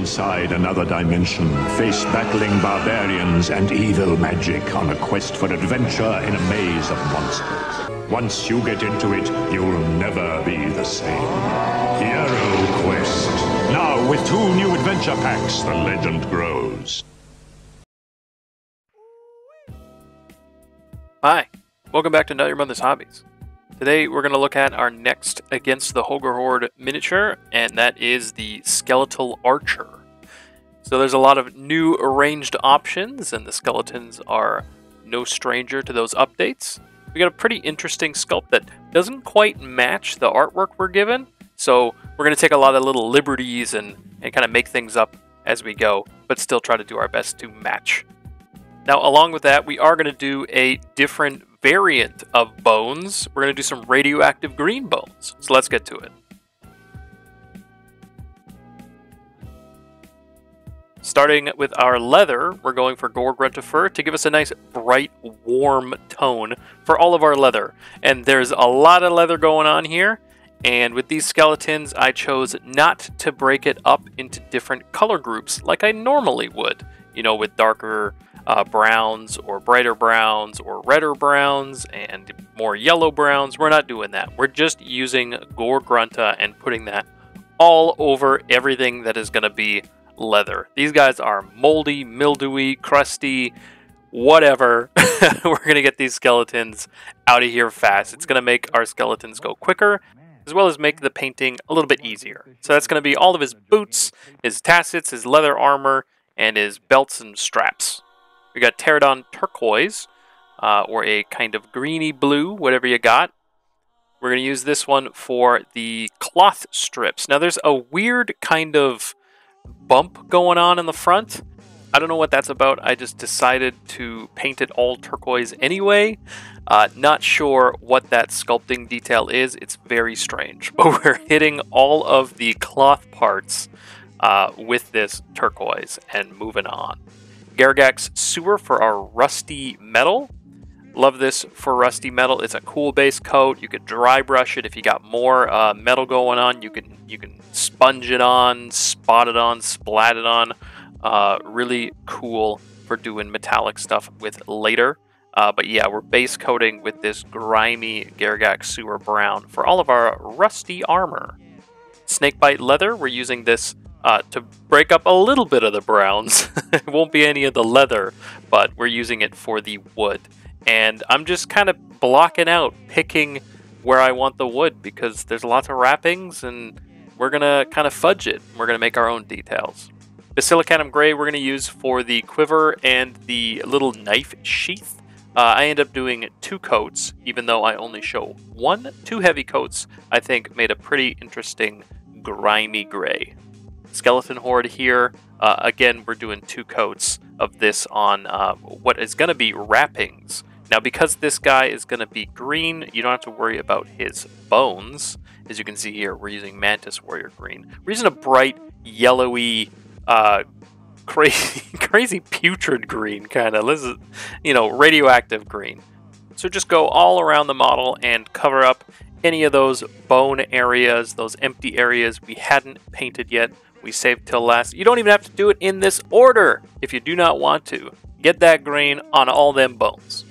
inside another dimension, face battling barbarians and evil magic on a quest for adventure in a maze of monsters. Once you get into it, you'll never be the same. Hero Quest. Now with 2 new adventure packs, the legend grows. Hi, welcome back to Not Your Mother's Hobbies. Today we're going to look at our next Against the Ogre Horde miniature, and that is the Skeletal Archer. So there's a lot of new arranged options, and the skeletons are no stranger to those updates. We got a pretty interesting sculpt that doesn't quite match the artwork we're given, so we're going to take a lot of little liberties and kind of make things up as we go, but still try to do our best to match. Now, along with that, we are going to do a different variant of bones. We're going to do some radioactive green bones. So let's get to it. Starting with our leather, we're going for Gorgrunta fur to give us a nice, bright, warm tone for all of our leather. And there's a lot of leather going on here. And with these skeletons, I chose not to break it up into different color groups like I normally would. You know, with darker browns or brighter browns or redder browns and more yellow browns. We're not doing that. We're just using Gorgrunta and putting that all over everything that is going to be leather. These guys are moldy, mildewy, crusty, whatever. We're going to get these skeletons out of here fast. It's going to make our skeletons go quicker, as well as make the painting a little bit easier. So that's going to be all of his boots, his tassets, his leather armor, and his belts and straps. We got Pterodon turquoise, or a kind of greeny blue, whatever you got. We're going to use this one for the cloth strips. Now there's a weird kind of bump going on in the front. I don't know what that's about. I just decided to paint it all turquoise anyway. Not sure what that sculpting detail is. It's very strange. But we're hitting all of the cloth parts with this turquoise and moving on. NYYRAAAGH sewer for our rusty metal. Love this for rusty metal. It's a cool base coat. You could dry brush it if you got more metal going on. You can sponge it on, spot it on, splat it on. Really cool for doing metallic stuff with later. But yeah, we're base coating with this grimy NYYRAAAGH sewer brown for all of our rusty armor. Snakebite leather, we're using this to break up a little bit of the browns. It won't be any of the leather, but we're using it for the wood. And I'm just kind of blocking out, picking where I want the wood, because there's lots of wrappings, and we're going to kind of fudge it. We're going to make our own details. The silicanum gray we're going to use for the quiver and the little knife sheath. I end up doing 2 coats, even though I only show 1. 2 heavy coats, I think, made a pretty interesting grimy gray. Skeleton Horde here. Again, we're doing 2 coats of this on what is going to be wrappings. Now, because this guy is going to be green, you don't have to worry about his bones. As you can see here, we're using Mantis Warrior green. We're using a bright, yellowy, crazy putrid green, kind of. This is, you know, radioactive green. So just go all around the model and cover up any of those bone areas, those empty areas we hadn't painted yet. We saved till last. You don't even have to do it in this order if you do not want to. Get that green on all them bones.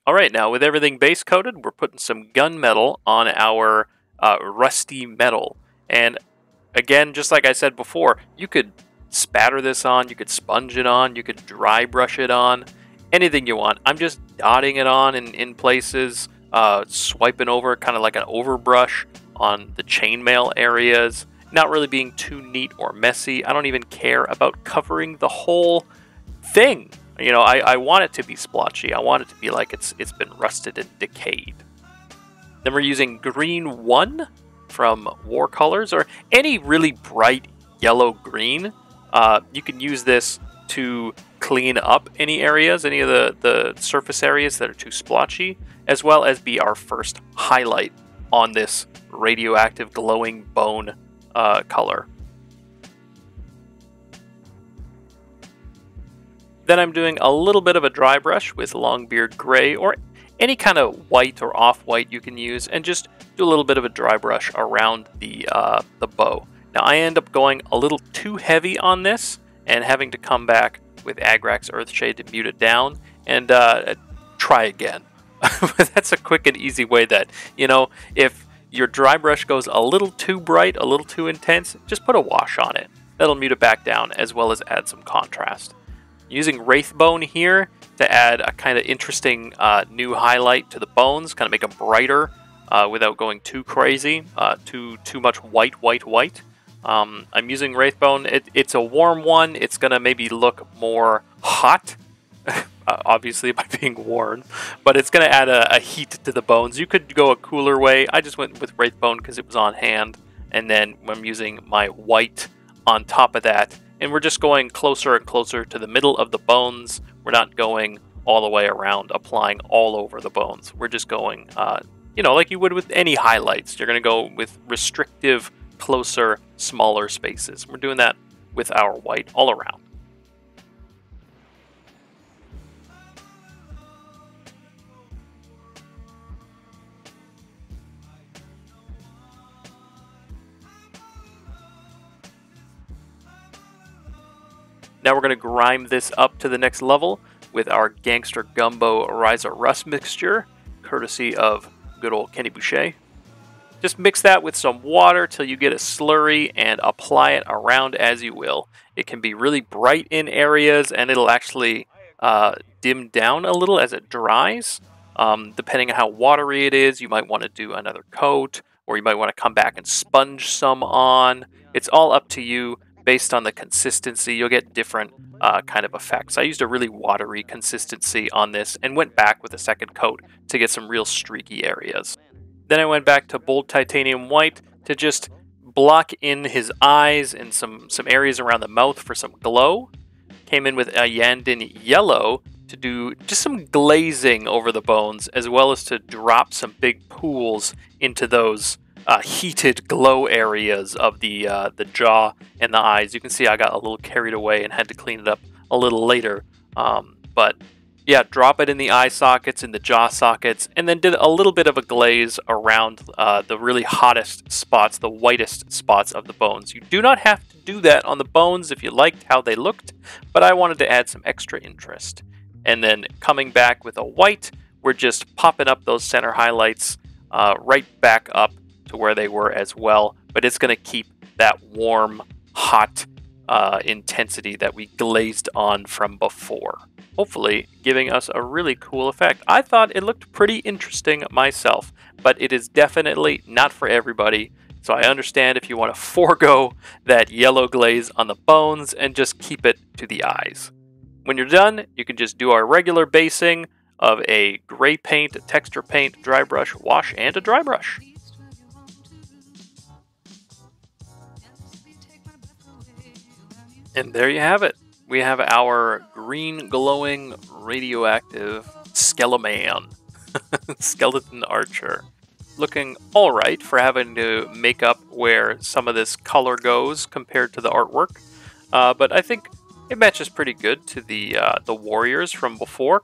Alright, now with everything base coated, we're putting some gunmetal on our rusty metal. And again, just like I said before, you could spatter this on, you could sponge it on, you could dry brush it on, anything you want. I'm just dotting it on in places. Swiping over, kind of like an overbrush on the chainmail areas, not really being too neat or messy. I don't even care about covering the whole thing. You know, I want it to be splotchy. I want it to be like it's been rusted and decayed. Then we're using green 1 from War Colors, or any really bright yellow green. You can use this to clean up any areas, any of the surface areas that are too splotchy, as well as be our first highlight on this radioactive glowing bone color. Then I'm doing a little bit of a dry brush with Longbeard Gray, or any kind of white or off-white you can use, and just do a little bit of a dry brush around the bow. Now I end up going a little too heavy on this and having to come back with Agrax Earthshade to mute it down and try again. But that's a quick and easy way that, you know, if your dry brush goes a little too bright, a little too intense, just put a wash on it. That'll mute it back down as well as add some contrast. Using Wraithbone here to add a kind of interesting new highlight to the bones, kind of make them brighter without going too crazy, too much white. I'm using Wraithbone. It's a warm one. It's going to maybe look more hot, obviously by being worn, but it's going to add a heat to the bones. You could go a cooler way. I just went with Wraithbone because it was on hand, and then I'm using my white on top of that, and we're just going closer and closer to the middle of the bones. We're not going all the way around, applying all over the bones. We're just going, you know, like you would with any highlights. You're going to go with restrictive, closer, smaller spaces. We're doing that with our white all around. Now we're going to grime this up to the next level with our Gangster Gumbo Ryza Rust mixture, courtesy of good old Kenny Boucher. Just mix that with some water till you get a slurry and apply it around as you will. It can be really bright in areas and it'll actually dim down a little as it dries. Depending on how watery it is, you might want to do another coat, or you might want to come back and sponge some on. It's all up to you. Based on the consistency, you'll get different kind of effects. I used a really watery consistency on this and went back with a second coat to get some real streaky areas. Then I went back to Bold Titanium White to just block in his eyes and some areas around the mouth for some glow. Came in with a Yandin Yellow to do just some glazing over the bones, as well as to drop some big pools into those heated glow areas of the jaw and the eyes. You can see I got a little carried away and had to clean it up a little later. But yeah, drop it in the eye sockets, in the jaw sockets, and then did a little bit of a glaze around the really hottest spots, the whitest spots of the bones. You do not have to do that on the bones if you liked how they looked, but I wanted to add some extra interest. And then coming back with a white, we're just popping up those center highlights right back up to where they were as well, but it's going to keep that warm, hot intensity that we glazed on from before, hopefully giving us a really cool effect. I thought it looked pretty interesting myself, but it is definitely not for everybody, so I understand if you want to forego that yellow glaze on the bones and just keep it to the eyes. When you're done, you can just do our regular basing of a gray paint, a texture paint, dry brush, wash, and a dry brush. And there you have it. We have our green glowing radioactive Skeleman, skeleton archer. Looking alright for having to make up where some of this color goes compared to the artwork. But I think it matches pretty good to the warriors from before.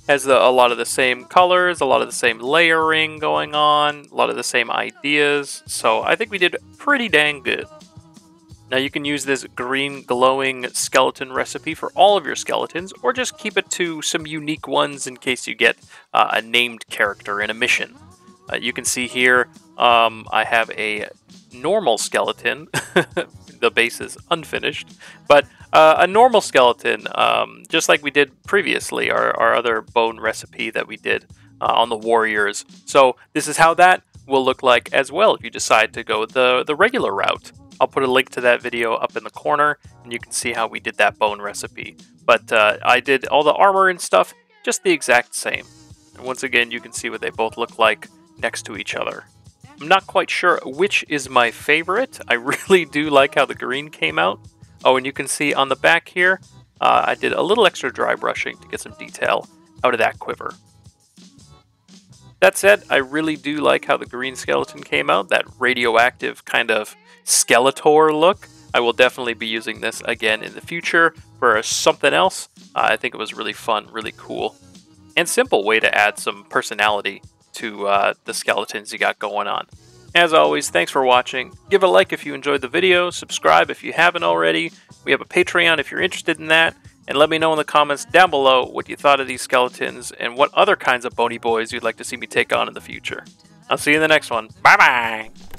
Has a lot of the same colors, a lot of the same layering going on, a lot of the same ideas. So I think we did pretty dang good. Now you can use this green glowing skeleton recipe for all of your skeletons, or just keep it to some unique ones in case you get a named character in a mission. You can see here I have a normal skeleton. The base is unfinished, but a normal skeleton, just like we did previously, our other bone recipe that we did on the warriors. So this is how that will look like as well if you decide to go the regular route. I'll put a link to that video up in the corner, and you can see how we did that bone recipe. But I did all the armor and stuff just the exact same. And once again, you can see what they both look like next to each other. I'm not quite sure which is my favorite. I really do like how the green came out. Oh, and you can see on the back here, I did a little extra dry brushing to get some detail out of that quiver. That said, I really do like how the green skeleton came out, that radioactive kind of Skeletor look. I will definitely be using this again in the future for something else. I think it was really fun, really cool, and simple way to add some personality to the skeletons you got going on. As always, thanks for watching. Give a like if you enjoyed the video, subscribe if you haven't already. We have a Patreon if you're interested in that, and let me know in the comments down below what you thought of these skeletons and what other kinds of bony boys you'd like to see me take on in the future. I'll see you in the next one. Bye bye!